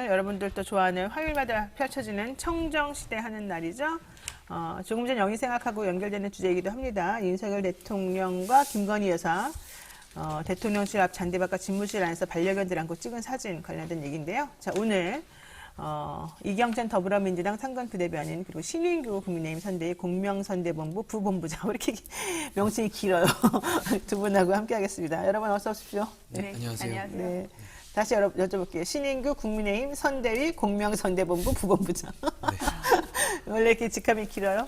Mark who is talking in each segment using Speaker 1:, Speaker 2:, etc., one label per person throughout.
Speaker 1: 오늘 여러분들도 좋아하는 화요일마다 펼쳐지는 청정시대 하는 날이죠. 조금 전 영희 생각하고 연결되는 주제이기도 합니다. 윤석열 대통령과 김건희 여사 대통령실 앞 잔디밭과 집무실 안에서 반려견들 안고 찍은 사진 관련된 얘기인데요. 자, 오늘 이경찬 더불어민주당 상권 부대변인 그리고 신인규 국민의힘 선대위 공명선대본부 부본부장 이렇게 명칭이 길어요. 두 분하고 함께하겠습니다. 여러분 어서 오십시오.
Speaker 2: 네, 안녕하세요.
Speaker 1: 네. 다시 여쭤볼게요. 신인규 국민의힘 선대위 공명선대본부 부본부장. 네. 원래 이렇게 직함이 길어요?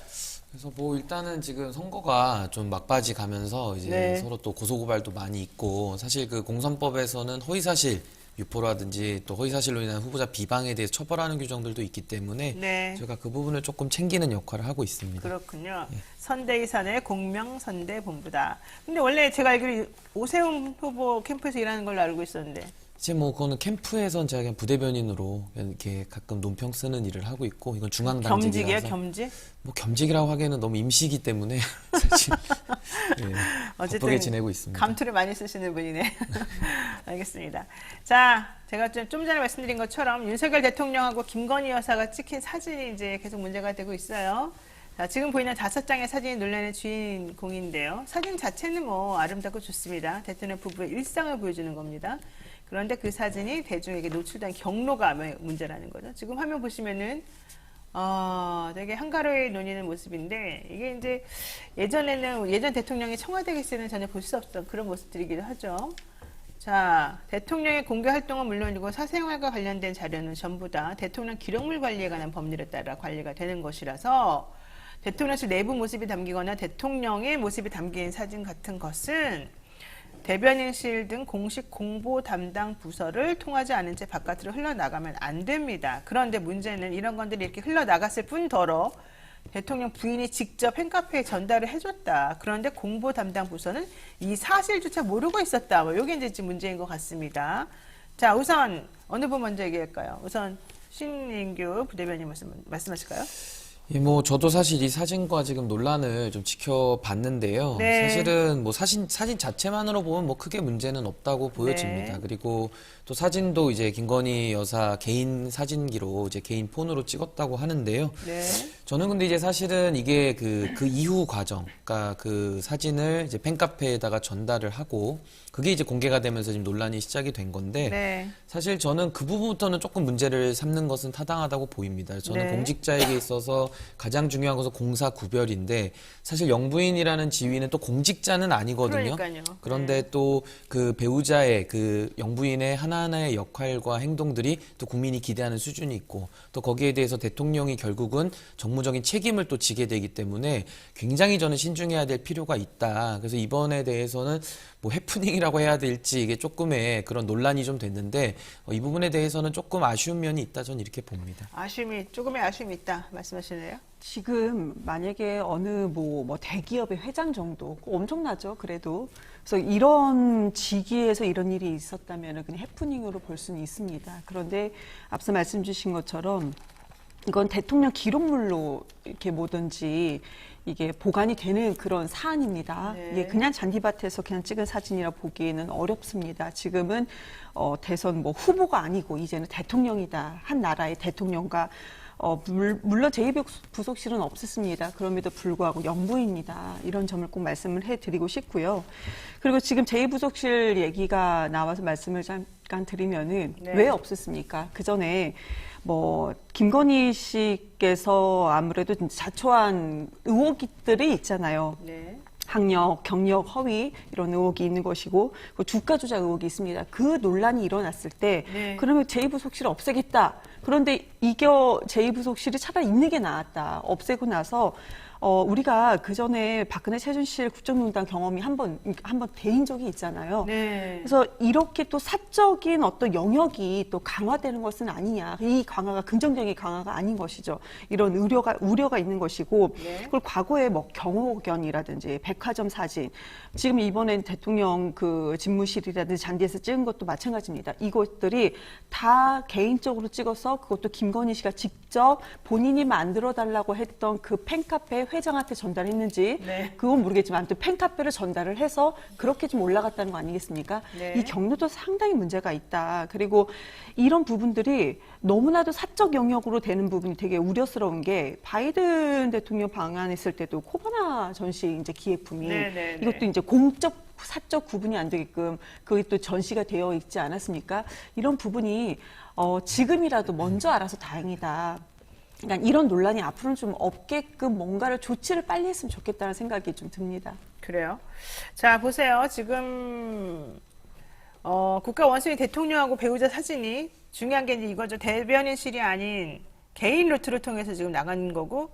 Speaker 2: 그래서 뭐 일단은 지금 선거가 좀 막바지 가면서 이제
Speaker 1: 네.
Speaker 2: 서로 또 고소고발도 많이 있고 사실 그 공선법에서는 허위사실 유포라든지 또 허위사실로 인한 후보자 비방에 대해서 처벌하는 규정들도 있기 때문에
Speaker 1: 네.
Speaker 2: 제가 그 부분을 조금 챙기는 역할을 하고 있습니다.
Speaker 1: 그렇군요.
Speaker 2: 네.
Speaker 1: 선대위 산하의 공명선대본부다. 근데 원래 제가 알기로 오세훈 후보 캠프에서 일하는 걸로 알고 있었는데.
Speaker 2: 이제 뭐 그거는 캠프에선 제가 그냥 부대변인으로 이렇게 가끔 논평 쓰는 일을 하고 있고 이건 중앙당직이라서
Speaker 1: 겸직이에요, 겸직?
Speaker 2: 뭐 겸직이라고 하기에는 너무 임시이기 때문에 사실 네, 바쁘게 지내고 있습니다.
Speaker 1: 감투를 많이 쓰시는 분이네. 알겠습니다. 자, 제가 좀 전에 말씀드린 것처럼 윤석열 대통령하고 김건희 여사가 찍힌 사진이 이제 계속 문제가 되고 있어요. 자, 지금 보이는 5장의 사진이 논란의 주인공인데요. 사진 자체는 뭐 아름답고 좋습니다. 대통령 부부의 일상을 보여주는 겁니다. 그런데 그 사진이 대중에게 노출된 경로가 문제라는 거죠. 지금 화면 보시면은 되게 한가로이 논의는 모습인데 이게 이제 예전 대통령이 청와대 객실은 전혀 볼 수 없던 그런 모습들이기도 하죠. 자, 대통령의 공개 활동은 물론이고 사생활과 관련된 자료는 전부 다 대통령 기록물 관리에 관한 법률에 따라 관리가 되는 것이라서 대통령실 내부 모습이 담기거나 대통령의 모습이 담긴 사진 같은 것은 대변인실 등 공식 공보 담당 부서를 통하지 않은 채 바깥으로 흘러나가면 안 됩니다. 그런데 문제는 이런 것들이 이렇게 흘러나갔을 뿐더러 대통령 부인이 직접 팬카페에 전달을 해줬다. 그런데 공보 담당 부서는 이 사실조차 모르고 있었다. 이게 이제 지금 문제인 것 같습니다. 자, 우선 어느 분 먼저 얘기할까요? 우선 신인규 부대변인 말씀하실까요?
Speaker 2: 예, 뭐 저도 사실 이 사진과 지금 논란을 좀 지켜봤는데요.
Speaker 1: 네.
Speaker 2: 사실은 뭐 사진 자체만으로 보면 뭐 크게 문제는 없다고 보여집니다.
Speaker 1: 네.
Speaker 2: 그리고 또 사진도 이제 김건희 여사 개인 사진기로 이제 개인 폰으로 찍었다고 하는데요.
Speaker 1: 네.
Speaker 2: 저는 근데 이제 사실은 이게 그 이후 과정, 그러니까 그 사진을 이제 팬카페에다가 전달을 하고 그게 이제 공개가 되면서 지금 논란이 시작이 된 건데
Speaker 1: 네.
Speaker 2: 사실 저는 그 부분부터는 조금 문제를 삼는 것은 타당하다고 보입니다. 저는
Speaker 1: 네.
Speaker 2: 공직자에게 있어서 가장 중요한 것은 공사 구별인데 사실 영부인이라는 지위는 또 공직자는 아니거든요.
Speaker 1: 그러니까요.
Speaker 2: 그런데 또 그 배우자의 그 영부인의 하나하나의 역할과 행동들이 또 국민이 기대하는 수준이 있고 또 거기에 대해서 대통령이 결국은 정무적인 책임을 또 지게 되기 때문에 굉장히 저는 신중해야 될 필요가 있다. 그래서 이번에 대해서는 뭐 해프닝이라고 해야 될지 이게 조금의 그런 논란이 좀 됐는데 이 부분에 대해서는 조금 아쉬운 면이 있다. 저는 이렇게 봅니다.
Speaker 1: 조금의 아쉬움이 있다 말씀하시네요.
Speaker 3: 지금 만약에 어느 뭐 대기업의 회장 정도 엄청나죠. 그래도 그래서 이런 직위에서 이런 일이 있었다면 그냥 해프닝으로 볼 수는 있습니다. 그런데 앞서 말씀 주신 것처럼 이건 대통령 기록물로 이렇게 뭐든지 이게 보관이 되는 그런 사안입니다.
Speaker 1: 네.
Speaker 3: 이게 그냥 잔디밭에서 그냥 찍은 사진이라 보기에는 어렵습니다. 지금은 대선 뭐 후보가 아니고 이제는 대통령이다. 한 나라의 대통령과 물론 제2부속실은 없었습니다. 그럼에도 불구하고 영부입니다. 이런 점을 꼭 말씀을 해드리고 싶고요. 그리고 지금 제2부속실 얘기가 나와서 말씀을 잠깐 드리면은
Speaker 1: 네.
Speaker 3: 왜 없었습니까? 그 전에 뭐 김건희 씨께서 아무래도 자초한 의혹들이 있잖아요.
Speaker 1: 네.
Speaker 3: 학력, 경력, 허위 이런 의혹이 있는 것이고 주가 조작 의혹이 있습니다. 그 논란이 일어났을 때
Speaker 1: 네.
Speaker 3: 그러면 제2부속실을 없애겠다. 그런데 이겨 제2부속실이 차라리 있는 게 나았다. 없애고 나서 우리가 그 전에 박근혜 최순실 국정농단 경험이 한 번 대인 적이 있잖아요.
Speaker 1: 네.
Speaker 3: 그래서 이렇게 또 사적인 어떤 영역이 또 강화되는 것은 아니냐. 이 강화가 긍정적인 강화가 아닌 것이죠. 이런 우려가 있는 것이고,
Speaker 1: 네.
Speaker 3: 그리고 과거에 뭐 경호견이라든지 백화점 사진, 지금 이번엔 대통령 그 집무실이라든지 잔디에서 찍은 것도 마찬가지입니다. 이것들이 다 개인적으로 찍어서 그것도 김건희 김건희 씨가 직접 본인이 만들어 달라고 했던 그 팬카페 회장한테 전달했는지
Speaker 1: 네.
Speaker 3: 그건 모르겠지만 아무튼 팬카페를 전달을 해서 그렇게 좀 올라갔다는 거 아니겠습니까?
Speaker 1: 네.
Speaker 3: 이 경로도 상당히 문제가 있다. 그리고 이런 부분들이 너무나도 사적 영역으로 되는 부분이 되게 우려스러운 게 바이든 대통령 방한했을 때도 코바나 전시 이제 기획품이
Speaker 1: 네, 네, 네.
Speaker 3: 이것도 이제 공적 사적 구분이 안 되게끔 그게 또 전시가 되어 있지 않았습니까? 이런 부분이 지금이라도 먼저 알아서 다행이다. 그러니까 이런 논란이 앞으로는 좀 없게끔 뭔가를 조치를 빨리 했으면 좋겠다는 생각이 좀 듭니다.
Speaker 1: 그래요. 자, 보세요. 지금 국가 원수인 대통령하고 배우자 사진이 중요한 게 이제 이거죠. 대변인실이 아닌 개인 루트를 통해서 지금 나간 거고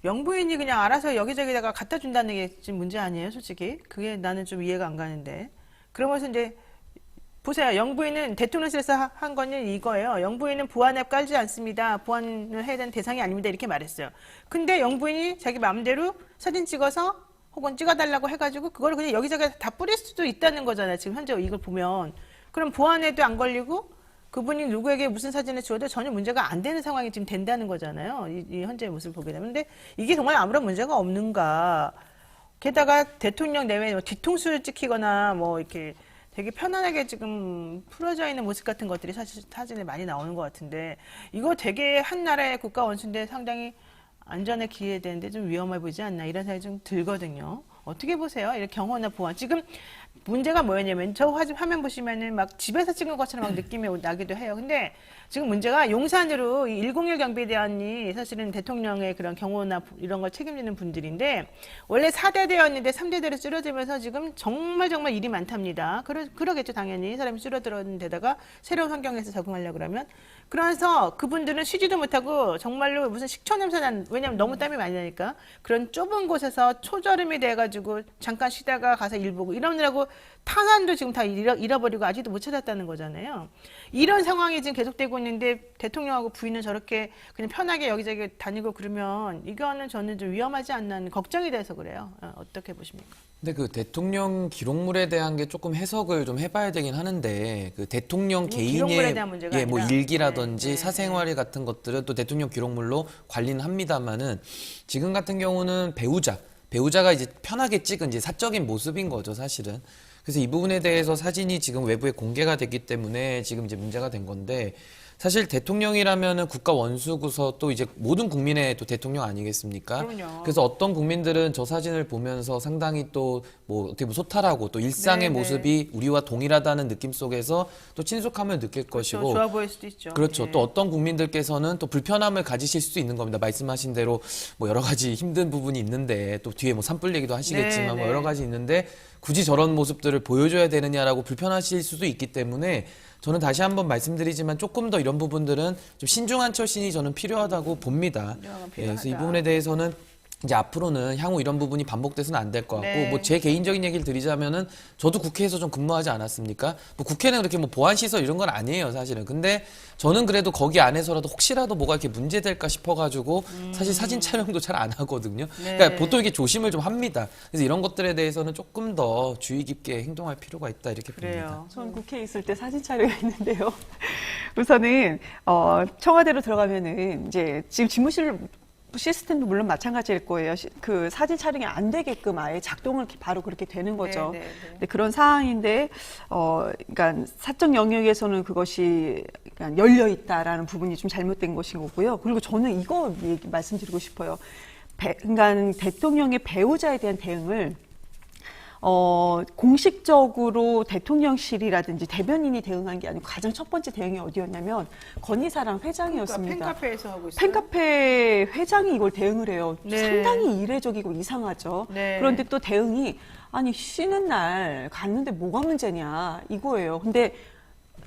Speaker 1: 영부인이 그냥 알아서 여기저기다가 갖다 준다는 게 지금 문제 아니에요, 솔직히. 그게 나는 좀 이해가 안 가는데. 그러면서 이제 보세요. 영부인은 대통령실에서 한 거는 이거예요. 영부인은 보안앱 깔지 않습니다. 보안을 해야 되는 대상이 아닙니다. 이렇게 말했어요. 근데 영부인이 자기 마음대로 사진 찍어서 혹은 찍어달라고 해가지고 그걸 그냥 여기저기 다 뿌릴 수도 있다는 거잖아요. 지금 현재 이걸 보면. 그럼 보안에도 안 걸리고 그분이 누구에게 무슨 사진을 주어도 전혀 문제가 안 되는 상황이 지금 된다는 거잖아요. 이 현재의 모습을 보게 되면. 근데 이게 정말 아무런 문제가 없는가. 게다가 대통령 내외 뒤통수를 찍히거나 뭐 이렇게 되게 편안하게 지금 풀어져 있는 모습 같은 것들이 사실 사진에 많이 나오는 것 같은데 이거 되게 한 나라의 국가 원수인데 상당히 안전에 기회되는데 좀 위험해 보이지 않나 이런 생각이 좀 들거든요. 어떻게 보세요? 이렇게 경호나 보안. 지금 문제가 뭐였냐면 저 화면 보시면은 막 집에서 찍은 것처럼 막 느낌이 나기도 해요. 근데 지금 문제가 용산으로 101 경비대원이 사실은 대통령의 그런 경호나 이런 걸 책임지는 분들인데 원래 4대대였는데 3대대로 줄어들면서 지금 정말 일이 많답니다. 그러겠죠. 당연히 사람이 줄어들었는 데다가 새로운 환경에서 적응하려고 그러면 그래서 그분들은 쉬지도 못하고 정말로 무슨 식초 냄새 왜냐면 너무 땀이 많이 나니까 그런 좁은 곳에서 초저름이 돼가지고 잠깐 쉬다가 가서 일 보고 이러느라고 탄환도 지금 다 잃어버리고 아직도 못 찾았다는 거잖아요. 이런 상황이 지금 계속되고 있는데 대통령하고 부인은 저렇게 그냥 편하게 여기저기 다니고 그러면 이거는 저는 좀 위험하지 않나 하는 걱정이 돼서 그래요. 어떻게 보십니까?
Speaker 2: 근데 그 대통령 기록물에 대한 게 조금 해석을 좀 해봐야 되긴 하는데 그 대통령
Speaker 1: 기록물에
Speaker 2: 개인의
Speaker 1: 대한 문제가
Speaker 2: 뭐
Speaker 1: 아니라.
Speaker 2: 일기라든지
Speaker 1: 네, 네,
Speaker 2: 사생활 같은 것들은 또 대통령 기록물로 관리는 합니다만은 지금 같은 경우는 배우자가 이제 편하게 찍은 이제 사적인 모습인 거죠, 사실은. 그래서 이 부분에 대해서 사진이 지금 외부에 공개가 됐기 때문에 지금 이제 문제가 된 건데 사실 대통령이라면은 국가 원수고서 또 이제 모든 국민의 또 대통령 아니겠습니까?
Speaker 1: 그럼요.
Speaker 2: 그래서 어떤 국민들은 저 사진을 보면서 상당히 또 뭐 어떻게 보면 소탈하고 또 일상의
Speaker 1: 네, 네.
Speaker 2: 모습이 우리와 동일하다는 느낌 속에서 또 친숙함을 느낄 것이고
Speaker 1: 좋아 보일 수도 있죠.
Speaker 2: 그렇죠.
Speaker 1: 네.
Speaker 2: 또 어떤 국민들께서는 또 불편함을 가지실 수도 있는 겁니다. 말씀하신 대로 뭐 여러 가지 힘든 부분이 있는데 또 뒤에 뭐 산불 얘기도 하시겠지만
Speaker 1: 네,
Speaker 2: 뭐
Speaker 1: 네.
Speaker 2: 여러 가지 있는데 굳이 저런 모습들을 보여줘야 되느냐라고 불편하실 수도 있기 때문에 저는 다시 한번 말씀드리지만 조금 더 이런 부분들은 좀 신중한 처신이 저는 필요하다고 봅니다. 그래서 이 부분에 대해서는 이제 앞으로는 향후 이런 부분이 반복돼서는 안 될 것 같고
Speaker 1: 네.
Speaker 2: 뭐 제 개인적인 얘기를 드리자면은 저도 국회에서 좀 근무하지 않았습니까? 뭐 국회는 그렇게 뭐 보안 시설 이런 건 아니에요, 사실은. 근데 저는 그래도 거기 안에서라도 혹시라도 뭐가 이렇게 문제될까 싶어가지고 사실 사진 촬영도 잘 안 하거든요.
Speaker 1: 네.
Speaker 2: 그러니까 보통 이렇게 조심을 좀 합니다. 그래서 이런 것들에 대해서는 조금 더 주의 깊게 행동할 필요가 있다 이렇게 봅니다.
Speaker 1: 그래요.
Speaker 3: 전 국회에 있을 때 사진 촬영이 있는데요. 우선은 청와대로 들어가면은 이제 지금 집무실 시스템도 물론 마찬가지일 거예요. 그 사진 촬영이 안 되게끔 아예 작동을 바로 그렇게 되는 거죠.
Speaker 1: 네, 네, 네.
Speaker 3: 근데 그런 상황인데, 그러니까 사적 영역에서는 그것이 그러니까 열려 있다라는 부분이 좀 잘못된 것인 거고요. 그리고 저는 이거 말씀드리고 싶어요. 그러니까 대통령의 배우자에 대한 대응을 공식적으로 대통령실이라든지 대변인이 대응한 게 아니고 가장 첫 번째 대응이 어디였냐면 건희사랑 회장이었습니다.
Speaker 1: 그러니까 팬카페에서 하고 있어요.
Speaker 3: 팬카페 회장이 이걸 대응을 해요.
Speaker 1: 네.
Speaker 3: 상당히 이례적이고 이상하죠.
Speaker 1: 네.
Speaker 3: 그런데 또 대응이 아니 쉬는 날 갔는데 뭐가 문제냐 이거예요. 근데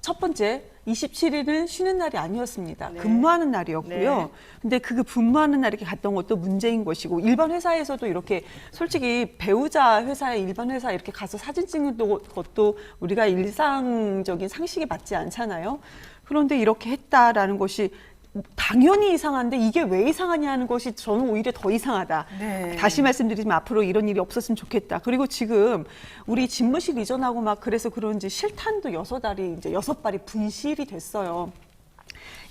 Speaker 3: 첫 번째 27일은 쉬는 날이 아니었습니다.
Speaker 1: 네.
Speaker 3: 근무하는 날이었고요.
Speaker 1: 네.
Speaker 3: 근데 그 근무하는 날에 이렇게 갔던 것도 문제인 것이고 일반 회사에서도 이렇게 솔직히 배우자 회사에 일반 회사 이렇게 가서 사진 찍는 것도 우리가 일상적인 상식에 맞지 않잖아요. 그런데 이렇게 했다라는 것이 당연히 이상한데 이게 왜 이상하냐는 것이 저는 오히려 더 이상하다.
Speaker 1: 네.
Speaker 3: 다시 말씀드리지만 앞으로 이런 일이 없었으면 좋겠다. 그리고 지금 우리 집무실 이전하고 막 그래서 그런지 실탄도 6발이 분실이 됐어요.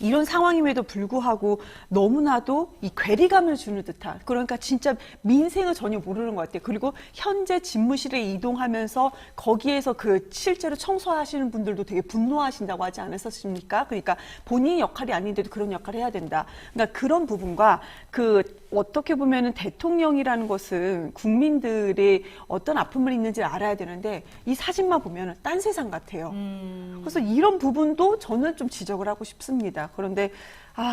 Speaker 3: 이런 상황임에도 불구하고 너무나도 이 괴리감을 주는 듯한, 그러니까 진짜 민생을 전혀 모르는 것 같아요. 그리고 현재 집무실에 이동하면서 거기에서 그 실제로 청소하시는 분들도 되게 분노하신다고 하지 않았었습니까? 그러니까 본인이 역할이 아닌데도 그런 역할을 해야 된다. 그러니까 그런 부분과 그 어떻게 보면은 대통령이라는 것은 국민들의 어떤 아픔을 있는지 알아야 되는데 이 사진만 보면은 딴 세상 같아요. 그래서 이런 부분도 저는 좀 지적을 하고 싶습니다. 그런데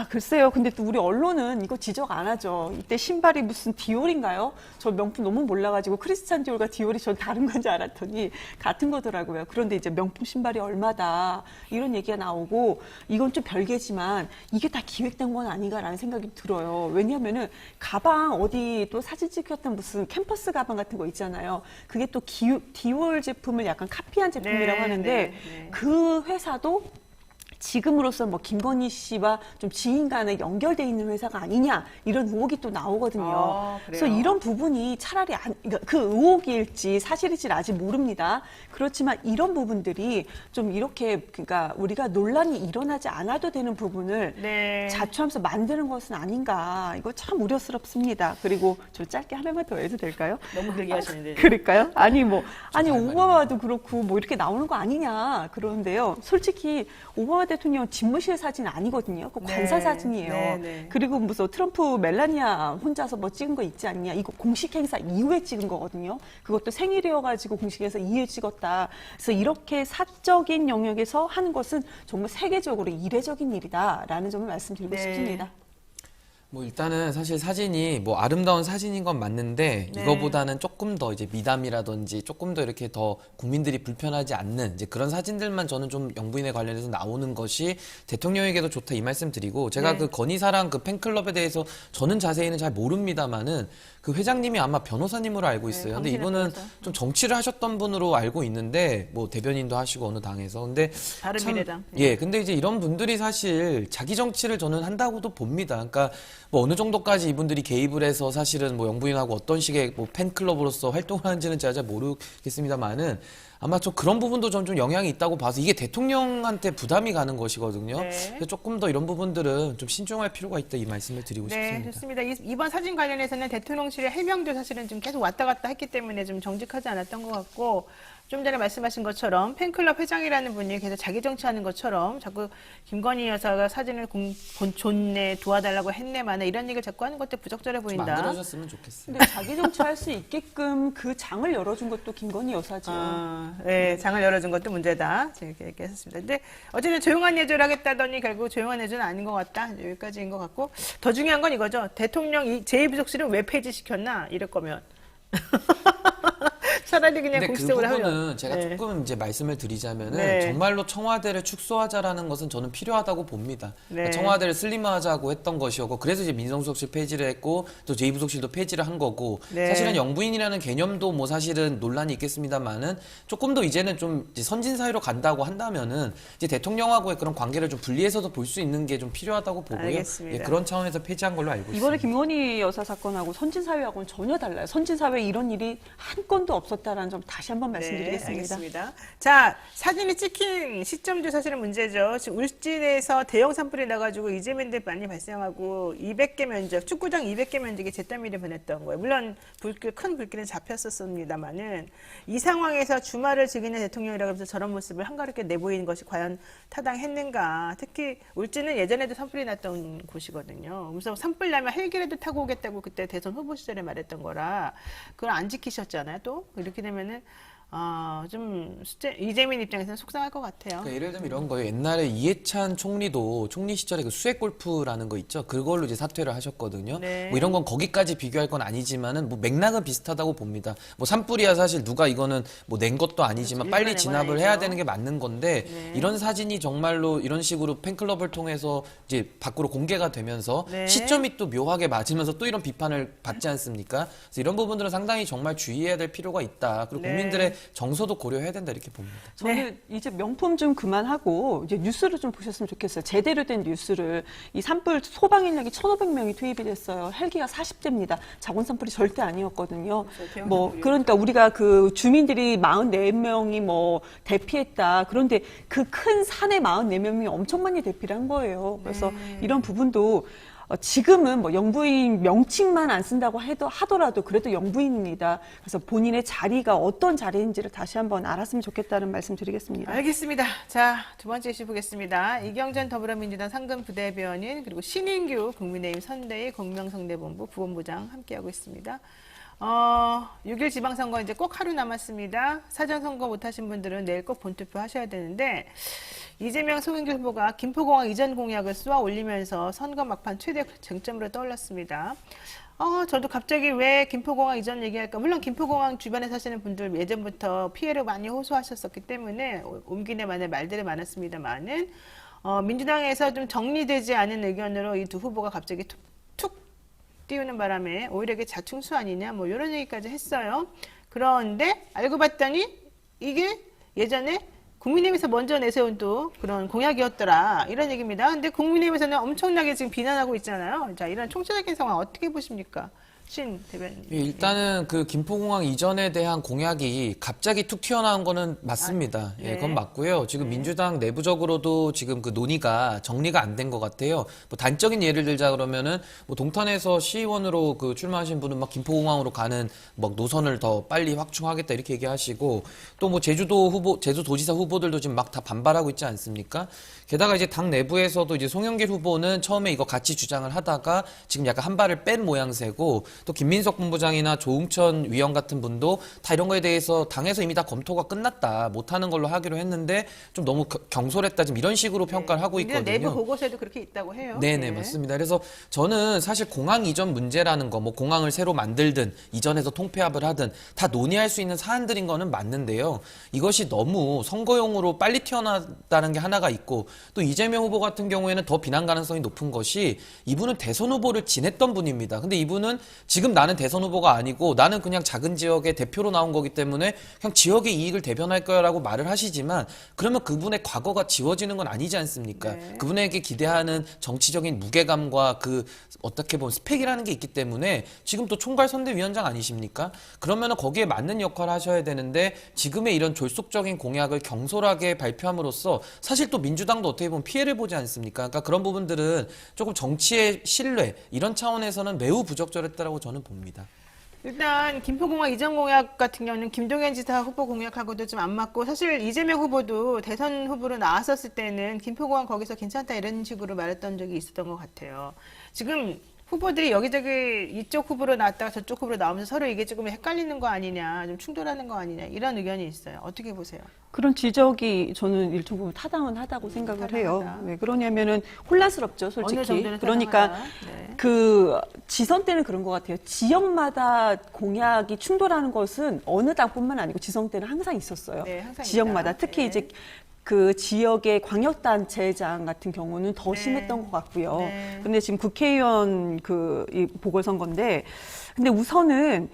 Speaker 3: 글쎄요. 근데 또 우리 언론은 이거 지적 안 하죠. 이때 신발이 무슨 디올인가요? 저 명품 너무 몰라가지고 크리스찬 디올과 디올이 전 다른 건지 알았더니 같은 거더라고요. 그런데 이제 명품 신발이 얼마다 이런 얘기가 나오고 이건 좀 별개지만 이게 다 기획된 건 아닌가라는 생각이 들어요. 왜냐하면은 가방 어디 또 사진 찍혔던 무슨 캠퍼스 가방 같은 거 있잖아요. 그게 또 디올 제품을 약간 카피한 제품이라고 하는데 그 회사도 지금으로서 뭐 김건희 씨와 좀 지인 간에 연결돼 있는 회사가 아니냐 이런 의혹이 또 나오거든요. 그래서 이런 부분이 차라리 그러니까 그 의혹일지 사실일지 아직 모릅니다. 그렇지만 이런 부분들이 좀 이렇게 그러니까 우리가 논란이 일어나지 않아도 되는 부분을 자초하면서 만드는 것은 아닌가. 이거 참 우려스럽습니다. 그리고 저 짧게 하나만 더 해도 될까요?
Speaker 1: 너무 길게 하시는데.
Speaker 3: 그럴까요? 아니 오바마도 그렇고 뭐 이렇게 나오는 거 아니냐 그러는데요. 솔직히 오바마 대통령 집무실 사진 아니거든요. 그 관사 사진이에요. 그리고 무슨 트럼프 멜라니아 혼자서 뭐 찍은 거 있지 않냐. 이거 공식 행사 이후에 찍은 거거든요. 그것도 생일이어가지고 공식 행사 이후에 찍었다. 그래서 이렇게 사적인 영역에서 하는 것은 정말 세계적으로 이례적인 일이다라는 점을 말씀드리고 싶습니다.
Speaker 2: 뭐 일단은 사실 사진이 뭐 아름다운 사진인 건 맞는데 이거보다는 조금 더 이제 미담이라든지 조금 더 이렇게 더 국민들이 불편하지 않는 이제 그런 사진들만 저는 좀 영부인에 관련해서 나오는 것이 대통령에게도 좋다 이 말씀 드리고 제가 그 건희사랑 그 팬클럽에 대해서 저는 자세히는 잘 모릅니다만은 그 회장님이 아마 변호사님으로 알고 있어요. 근데 이분은 좀 정치를 하셨던 분으로 알고 있는데 뭐 대변인도 하시고 어느 당에서 근데
Speaker 1: 바른미래당.
Speaker 2: 근데 이제 이런 분들이 사실 자기 정치를 저는 한다고도 봅니다. 그러니까 뭐 어느 정도까지 이분들이 개입을 해서 사실은 뭐 영부인하고 어떤 식의 뭐 팬클럽으로서 활동을 하는지는 제가 잘 모르겠습니다만은 아마 좀 그런 부분도 좀 영향이 있다고 봐서 이게 대통령한테 부담이 가는 것이거든요. 그래서 조금 더 이런 부분들은 좀 신중할 필요가 있다 이 말씀을 드리고 싶습니다.
Speaker 1: 좋습니다. 이번 사진 관련해서는 대통령실의 해명도 사실은 좀 계속 왔다 갔다 했기 때문에 좀 정직하지 않았던 것 같고 좀 전에 말씀하신 것처럼 팬클럽 회장이라는 분이 계속 자기 정치하는 것처럼 자꾸 김건희 여사가 사진을 존내 도와달라고 했네마나 이런 얘기를 자꾸 하는 것도 부적절해 보인다.
Speaker 2: 좀 안 그러셨으면 좋겠어요.
Speaker 3: 근데 자기 정치할 수 있게끔 그 장을 열어준 것도 김건희 여사죠.
Speaker 1: 장을 열어준 것도 문제다. 제가 이렇게 얘기했었습니다. 근데 어쨌든 조용한 예조를 하겠다더니 결국 조용한 예조는 아닌 것 같다. 여기까지인 것 같고 더 중요한 건 이거죠. 대통령 제2부속실은 왜 폐지시켰나 이럴 거면. 차라리 그냥 공식적으로
Speaker 2: 그
Speaker 1: 하면.
Speaker 2: 부분은 제가 조금 이제 말씀을 드리자면은 정말로 청와대를 축소하자라는 것은 저는 필요하다고 봅니다. 그러니까 청와대를 슬림화하자고 했던 것이었고 그래서 이제 민정수석실 폐지를 했고 또 제2부속실도 폐지를 한 거고 사실은 영부인이라는 개념도 뭐 사실은 논란이 있겠습니다만은 조금 더 이제는 좀 이제 선진 사회로 간다고 한다면은 이제 대통령하고의 그런 관계를 좀 분리해서도 볼 수 있는 게 좀 필요하다고 보고요. 그런 차원에서 폐지한 걸로 알고 있습니다.
Speaker 3: 이번에 김건희 여사 사건하고 선진 사회하고는 전혀 달라요. 선진 사회에 이런 일이 한 건도 없었다라는 점 다시 한번 말씀드리겠습니다.
Speaker 1: 알겠습니다. 자, 사진이 찍힌 시점도 사실은 문제죠. 지금 울진에서 대형 산불이 나가지고 이재민들 많이 발생하고 200개 면적, 축구장 200개 면적이 잿더미를 보냈던 거예요. 물론 큰 불길은 잡혔었습니다만은 이 상황에서 주말을 즐기는 대통령이라고 해서 저런 모습을 한가롭게 내보이는 것이 과연 타당했는가. 특히 울진은 예전에도 산불이 났던 곳이거든요. 그래서 산불 나면 헬기라도 타고 오겠다고 그때 대선 후보 시절에 말했던 거라 그걸 안 지키셨잖아요. 또 이렇게 되면은 좀 이재민 입장에서는 속상할 것 같아요.
Speaker 2: 그러니까 예를 들면 이런 거예요. 옛날에 이해찬 총리도 총리 시절에 그 수액 골프라는 거 있죠. 그걸로 이제 사퇴를 하셨거든요. 뭐 이런 건 거기까지 비교할 건 아니지만은 뭐 맥락은 비슷하다고 봅니다. 뭐 산불이야 사실 누가 이거는 뭐 낸 것도 아니지만 빨리 진압을 해야 되는 게 맞는 건데 이런 사진이 정말로 이런 식으로 팬클럽을 통해서 이제 밖으로 공개가 되면서 시점이 또 묘하게 맞으면서 또 이런 비판을 받지 않습니까? 그래서 이런 부분들은 상당히 정말 주의해야 될 필요가 있다. 그리고 국민들의 정서도 고려해야 된다 이렇게 봅니다.
Speaker 3: 저는 이제 명품 좀 그만하고 이제 뉴스를 좀 보셨으면 좋겠어요. 제대로 된 뉴스를. 이 산불 소방 인력이 1,500명이 투입이 됐어요. 헬기가 40대입니다. 자원 산불이 절대 아니었거든요. 뭐 그러니까 우리가 그 주민들이 44명이 뭐 대피했다. 그런데 그 큰 산에 44명이 엄청 많이 대피를 한 거예요. 그래서 이런 부분도 지금은 뭐 영부인 명칭만 안 쓴다고 하더라도 그래도 영부인입니다. 그래서 본인의 자리가 어떤 자리인지를 다시 한번 알았으면 좋겠다는 말씀 드리겠습니다.
Speaker 1: 알겠습니다. 자, 두 번째 이슈 보겠습니다. 이경전 더불어민주당 상근 부대변인 그리고 신인규 국민의힘 선대위 공명성대본부 부본부장 함께하고 있습니다. 6일 지방선거 이제 꼭 하루 남았습니다. 사전선거 못하신 분들은 내일 꼭 본투표 하셔야 되는데 이재명 송영길 후보가 김포공항 이전 공약을 쏘아 올리면서 선거 막판 최대 쟁점으로 떠올랐습니다. 저도 갑자기 왜 김포공항 이전 얘기할까? 물론 김포공항 주변에 사시는 분들 예전부터 피해를 많이 호소하셨었기 때문에 옮기네 마네 말들이 많았습니다만은 민주당에서 좀 정리되지 않은 의견으로 이 두 후보가 갑자기 툭 띄우는 바람에 오히려 이게 자충수 아니냐 뭐 이런 얘기까지 했어요. 그런데 알고 봤더니 이게 예전에 국민의힘에서 먼저 내세운 또 그런 공약이었더라 이런 얘기입니다. 근데 국민의힘에서는 엄청나게 지금 비난하고 있잖아요. 자, 이런 총체적인 상황 어떻게 보십니까? 신 대변인.
Speaker 2: 예, 일단은 그 김포공항 이전에 대한 공약이 갑자기 툭 튀어나온 거는 맞습니다.
Speaker 1: 네.
Speaker 2: 예, 그건 맞고요. 지금 민주당 내부적으로도 지금 그 논의가 정리가 안 된 것 같아요. 뭐 단적인 예를 들자 그러면은 뭐 동탄에서 시의원으로 그 출마하신 분은 막 김포공항으로 가는 막 노선을 더 빨리 확충하겠다 이렇게 얘기하시고 또 뭐 제주도지사 후보들도 지금 막 다 반발하고 있지 않습니까? 게다가 이제 당 내부에서도 이제 송영길 후보는 처음에 이거 같이 주장을 하다가 지금 약간 한 발을 뺀 모양새고 또 김민석 본부장이나 조응천 위원 같은 분도 다 이런 거에 대해서 당에서 이미 다 검토가 끝났다. 못하는 걸로 하기로 했는데 좀 너무 경솔했다. 지금 이런 식으로 평가를 하고 있거든요.
Speaker 1: 내부 보고서에도 그렇게 있다고 해요.
Speaker 2: 네네, 맞습니다. 그래서 저는 사실 공항 이전 문제라는 거, 뭐 공항을 새로 만들든 이전에서 통폐합을 하든 다 논의할 수 있는 사안들인 거는 맞는데요. 이것이 너무 선거용으로 빨리 튀어나왔다는 게 하나가 있고 또 이재명 후보 같은 경우에는 더 비난 가능성이 높은 것이 이분은 대선 후보를 지냈던 분입니다. 근데 이분은 지금 나는 대선 후보가 아니고 나는 그냥 작은 지역의 대표로 나온 거기 때문에 그냥 지역의 이익을 대변할 거야라고 말을 하시지만 그러면 그분의 과거가 지워지는 건 아니지 않습니까?
Speaker 1: 네.
Speaker 2: 그분에게 기대하는 정치적인 무게감과 그 어떻게 보면 스펙이라는 게 있기 때문에 지금 또 총괄선대위원장 아니십니까? 그러면 거기에 맞는 역할을 하셔야 되는데 지금의 이런 졸속적인 공약을 경솔하게 발표함으로써 사실 또 민주당도 어떻게 보면 피해를 보지 않습니까? 그러니까 그런 부분들은 조금 정치의 신뢰 이런 차원에서는 매우 부적절했다라고 저는 봅니다.
Speaker 1: 일단 김포공항 이전 공약 같은 경우는 김동연 지사 후보 공약하고도 좀 안 맞고 사실 이재명 후보도 대선 후보로 나왔었을 때는 김포공항 거기서 괜찮다 이런 식으로 말했던 적이 있었던 것 같아요. 지금 후보들이 여기저기 이쪽 후보로 나왔다가 저쪽 후보로 나오면서 서로 이게 조금 헷갈리는 거 아니냐, 좀 충돌하는 거 아니냐 이런 의견이 있어요. 어떻게 보세요?
Speaker 3: 그런 지적이 저는 일정 부분 타당은 하다고 생각을 해요. 왜 그러냐면은 혼란스럽죠, 솔직히.
Speaker 1: 어느 정도는
Speaker 3: 그러니까
Speaker 1: 타당하다. 네.
Speaker 3: 그 지선 때는 그런 것 같아요. 지역마다 공약이 충돌하는 것은 어느 당뿐만 아니고 지선 때는 항상 있었어요.
Speaker 1: 네, 항상
Speaker 3: 지역마다
Speaker 1: 있다.
Speaker 3: 특히
Speaker 1: 네.
Speaker 3: 이제 그 지역의 광역단체장 같은 경우는 더
Speaker 1: 네.
Speaker 3: 심했던 것 같고요.
Speaker 1: 네.
Speaker 3: 근데 지금 국회의원 이 보궐선거인데, 근데 우선은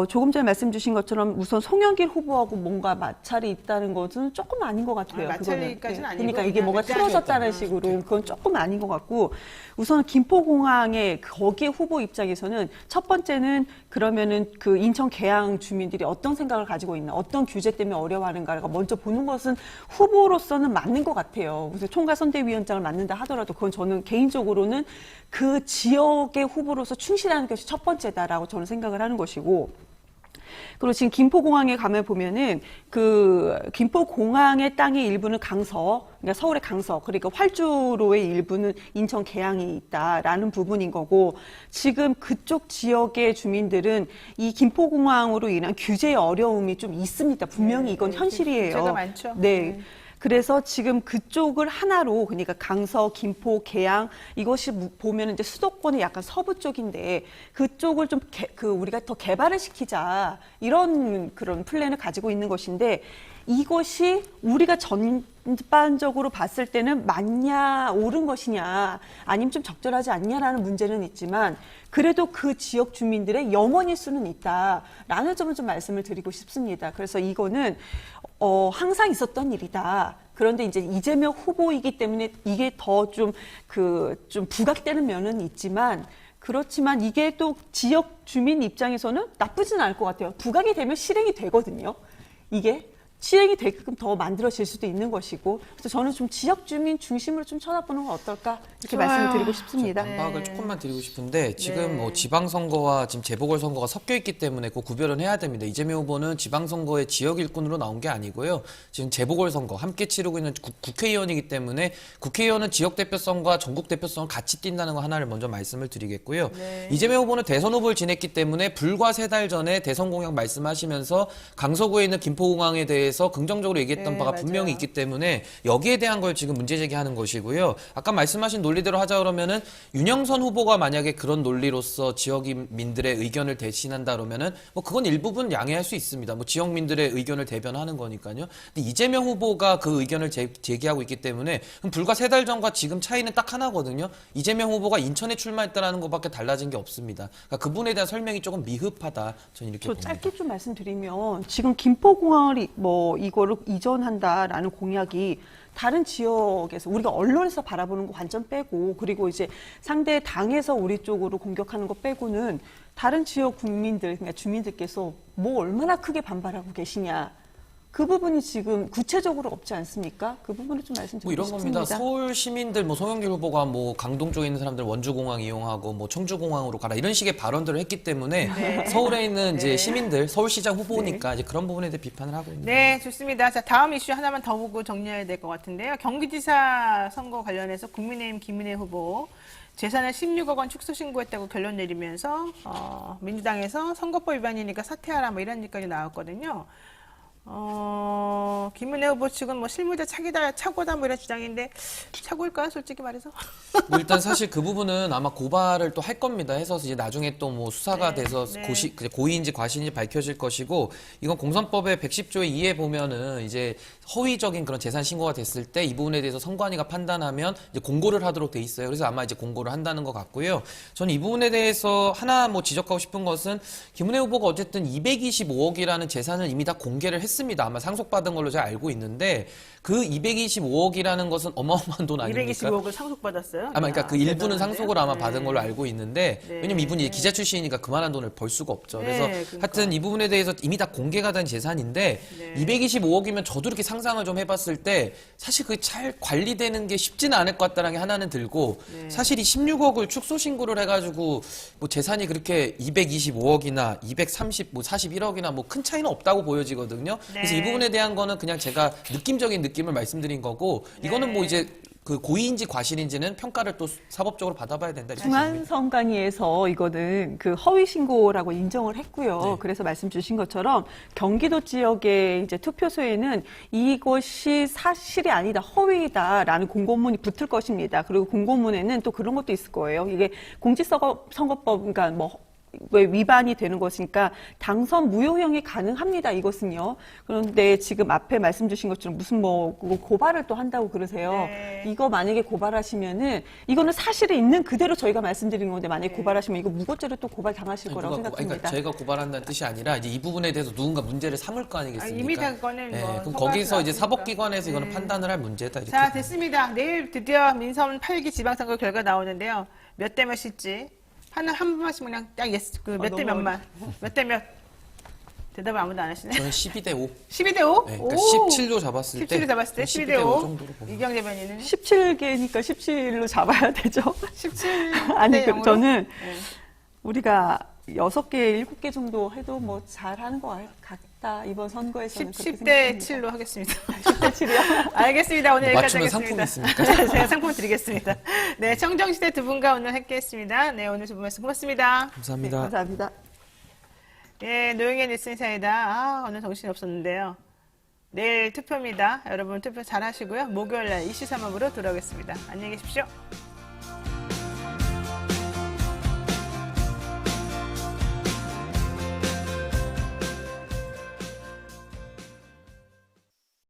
Speaker 3: 조금 전에 말씀 주신 것처럼 우선 송영길 후보하고 뭔가 마찰이 있다는 것은 조금 아닌 것 같아요.
Speaker 1: 마찰이까지는 아니고
Speaker 3: 그러니까 이게 뭔가
Speaker 1: 그냥
Speaker 3: 틀어졌다는
Speaker 1: 입장이었다.
Speaker 3: 식으로 그건 조금 아닌 것 같고 우선 김포공항의 거기에 후보 입장에서는 첫 번째는 그러면은 그 인천 계양 주민들이 어떤 생각을 가지고 있나 어떤 규제 때문에 어려워하는가를 먼저 보는 것은 후보로서는 맞는 것 같아요. 그래서 총괄선대위원장을 맡는다 하더라도 그건 저는 개인적으로는 그 지역의 후보로서 충실하는 것이 첫 번째다라고 저는 생각을 하는 것이고 그리고 지금 김포공항에 가면 보면은 그 김포공항의 땅의 일부는 강서, 그러니까 서울의 강서, 그러니까 활주로의 일부는 인천 계양이 있다라는 부분인 거고 지금 그쪽 지역의 주민들은 이 김포공항으로 인한 규제의 어려움이 좀 있습니다. 분명히 이건 현실이에요.
Speaker 1: 규제가 많죠.
Speaker 3: 네. 그래서 지금 그쪽을 하나로 그러니까 강서, 김포, 계양 이것이 보면 이제 수도권의 약간 서부 쪽인데 그쪽을 좀 우리가 더 개발을 시키자 이런 그런 플랜을 가지고 있는 것인데 이것이 우리가 전반적으로 봤을 때는 맞냐 옳은 것이냐 아니면 좀 적절하지 않냐라는 문제는 있지만 그래도 그 지역 주민들의 염원일 수는 있다라는 점을 좀 말씀을 드리고 싶습니다. 그래서 이거는 항상 있었던 일이다. 그런데 이제 이재명 후보이기 때문에 이게 더 좀 부각되는 면은 있지만 그렇지만 이게 또 지역 주민 입장에서는 나쁘진 않을 것 같아요. 부각이 되면 실행이 되거든요. 이게 시행이 되게끔 더 만들어질 수도 있는 것이고 그래서 저는 좀 지역 주민 중심으로 좀 쳐다보는 건 어떨까 이렇게
Speaker 1: 좋아요.
Speaker 3: 말씀을 드리고 싶습니다.
Speaker 2: 반박을 조금만 드리고 싶은데 지금
Speaker 1: 네.
Speaker 2: 뭐 지방선거와 지금 재보궐선거가 섞여 있기 때문에 그 구별은 해야 됩니다. 이재명 후보는 지방선거의 지역 일꾼으로 나온 게 아니고요. 지금 재보궐선거 함께 치르고 있는 국회의원이기 때문에 국회의원은 지역 대표성과 전국 대표성을 같이 띈다는 거 하나를 먼저 말씀을 드리겠고요.
Speaker 1: 네.
Speaker 2: 이재명 후보는 대선 후보를 지냈기 때문에 불과 3달 전에 대선 공약 말씀하시면서 강서구에 있는 김포공항에 대해서 긍정적으로 얘기했던
Speaker 1: 네,
Speaker 2: 바가
Speaker 1: 맞아요.
Speaker 2: 분명히 있기 때문에 여기에 대한 걸 지금 문제 제기하는 것이고요. 아까 말씀하신 논리대로 하자 그러면은 윤영선 후보가 만약에 그런 논리로서 지역민들의 의견을 대신한다 그러면은 뭐 그건 일부분 양해할 수 있습니다. 뭐 지역민들의 의견을 대변하는 거니까요. 근데 이재명 후보가 그 의견을 제기하고 있기 때문에 그럼 불과 3달 전과 지금 차이는 딱 하나거든요. 이재명 후보가 인천에 출마했다라는 것밖에 달라진 게 없습니다. 그러니까 그분에 대한 설명이 조금 미흡하다. 저는 이렇게
Speaker 3: 저
Speaker 2: 봅니다.
Speaker 3: 짧게 좀 말씀드리면 지금 김포공항을 이거를 이전한다라는 공약이 다른 지역에서 우리가 언론에서 바라보는 거 완전 빼고 그리고 이제 상대 당에서 우리 쪽으로 공격하는 거 빼고는 다른 지역 국민들 그러니까 주민들께서 뭐 얼마나 크게 반발하고 계시냐 그 부분이 지금 구체적으로 없지 않습니까? 그 부분을 좀 말씀드리고
Speaker 2: 뭐 이런
Speaker 3: 싶습니다.
Speaker 2: 겁니다. 서울 시민들 뭐 송영길 후보가 뭐 강동 쪽에 있는 사람들 원주공항 이용하고 뭐 청주공항으로 가라 이런 식의 발언들을 했기 때문에
Speaker 1: 네.
Speaker 2: 서울에 있는 이제
Speaker 1: 네.
Speaker 2: 시민들 서울시장 후보니까 이제 그런 부분에 대해 비판을 하고 있는.
Speaker 1: 네, 좋습니다. 자, 다음 이슈 하나만 더 보고 정리해야 될 것 같은데요. 경기지사 선거 관련해서 국민의힘 김은혜 후보 재산을 16억 원 축소 신고했다고 결론 내리면서 민주당에서 선거법 위반이니까 사퇴하라 뭐 이런 얘기까지 나왔거든요. 김은혜 후보 측은 뭐 실무자 착오다 뭐 이런 주장인데 착오일까요, 솔직히 말해서?
Speaker 2: 뭐 일단 사실 그 부분은 아마 고발을 또 할 겁니다. 해서 이제 나중에 또 뭐 수사가
Speaker 1: 네,
Speaker 2: 돼서
Speaker 1: 네.
Speaker 2: 고의인지 과실인지 밝혀질 것이고 이건 공선법의 110조의 2에 보면은 이제 허위적인 그런 재산 신고가 됐을 때 이 부분에 대해서 선관위가 판단하면 이제 공고를 하도록 돼 있어요. 그래서 아마 이제 공고를 한다는 것 같고요. 저는 이 부분에 대해서 하나 뭐 지적하고 싶은 것은 김은혜 후보가 어쨌든 225억이라는 재산을 이미 다 공개를 했습니다. 아마 상속받은 걸로 제가 알고 있는데 그 225억이라는 것은 어마어마한 돈 아닙니까?
Speaker 1: 225억을 상속받았어요?
Speaker 2: 아마 그러니까 그 일부는
Speaker 1: 대단한데요?
Speaker 2: 상속을 아마
Speaker 1: 네.
Speaker 2: 받은 걸로 알고 있는데
Speaker 1: 네.
Speaker 2: 왜냐면 이분이 기자 출신이니까 그만한 돈을 벌 수가 없죠.
Speaker 1: 네,
Speaker 2: 그래서
Speaker 1: 그러니까.
Speaker 2: 하여튼 이 부분에 대해서 이미 다 공개가 된 재산인데
Speaker 1: 네.
Speaker 2: 225억이면 저도 이렇게 상상을 좀 해봤을 때 사실 그게 잘 관리되는 게 쉽지는 않을 것 같다는 게 하나는 들고
Speaker 1: 네.
Speaker 2: 사실 이 16억을 축소 신고를 해가지고 뭐 재산이 그렇게 225억이나 230, 41억이나 뭐 큰 차이는 없다고 보여지거든요. 그래서
Speaker 1: 네.
Speaker 2: 이 부분에 대한 거는 그냥 제가 느낌적인 느낌을 말씀드린 거고 이거는 뭐
Speaker 1: 네.
Speaker 2: 이제 그 고의인지 과실인지는 평가를 또 사법적으로 받아봐야 된다. 이렇게 봅니다.
Speaker 3: 중앙선관위에서 이거는 그 허위 신고라고 인정을 했고요.
Speaker 2: 네.
Speaker 3: 그래서 말씀 주신 것처럼 경기도 지역의 이제 투표소에는 이것이 사실이 아니다, 허위다라는 공고문이 붙을 것입니다. 그리고 공고문에는 또 그런 것도 있을 거예요. 이게 공직선거법, 그러니까 뭐 왜 위반이 되는 것이니까 당선 무효형이 가능합니다. 이것은요. 그런데 지금 앞에 말씀 주신 것처럼 무슨 뭐 고발을 또 한다고 그러세요.
Speaker 1: 네.
Speaker 3: 이거 만약에 고발하시면은 이거는 사실이 있는 그대로 저희가 말씀드린 건데 만약에
Speaker 1: 네.
Speaker 3: 고발하시면 이거 무고죄로 또 고발 당하실
Speaker 2: 아니,
Speaker 3: 거라고
Speaker 2: 그러니까
Speaker 3: 생각합니다.
Speaker 2: 저희가 고발한다는 뜻이 아니라 이제 이 부분에 대해서 누군가 문제를 삼을 거 아니겠습니까?
Speaker 1: 이미 다 그거는
Speaker 2: 네,
Speaker 1: 뭐
Speaker 2: 그럼
Speaker 1: 선거가
Speaker 2: 거기서 이제
Speaker 1: 나왔으니까.
Speaker 2: 사법기관에서 이거는 판단을 할 문제다. 이렇게.
Speaker 1: 자, 됐습니다. 내일 드디어 민선 8기 지방선거 결과 나오는데요. 몇 대 몇일지 한 번만씩 그냥 딱 예스 그 몇 대
Speaker 3: 너무
Speaker 1: 몇만 몇 대 몇 대답을 아무도 안 하시네.
Speaker 2: 저는 12대 5.
Speaker 1: 12대 5?
Speaker 2: 네, 그러니까 17로 잡았을 때
Speaker 1: 17로 잡았을 때
Speaker 2: 12대
Speaker 1: 12대 5.
Speaker 2: 5 정도로 봅니다.
Speaker 1: 이경 대변인은
Speaker 3: 17개니까 17로 잡아야 되죠.
Speaker 1: 17.
Speaker 3: 아니,
Speaker 1: 대 0으로?
Speaker 3: 저는
Speaker 1: 네.
Speaker 3: 우리가 6개, 7개 정도 해도 뭐 잘하는 것 같다. 이번 선거에서는.
Speaker 1: 10대 7로 하겠습니다.
Speaker 3: 10대 7이요?
Speaker 1: 알겠습니다. 오늘 여기까지
Speaker 2: 맞추면
Speaker 1: 하겠습니다.
Speaker 2: 상품 있습니까?
Speaker 1: 네, 제가 상품 드리겠습니다. 네, 청정시대 두 분과 오늘 함께했습니다. 네, 오늘 두 분 말씀 고맙습니다.
Speaker 2: 감사합니다.
Speaker 3: 네, 감사합니다.
Speaker 1: 예, 노영의 뉴스인사이다. 오늘 정신이 없었는데요. 내일 투표입니다. 여러분 투표 잘 하시고요. 목요일 날 이슈 3업으로 돌아오겠습니다. 안녕히 계십시오.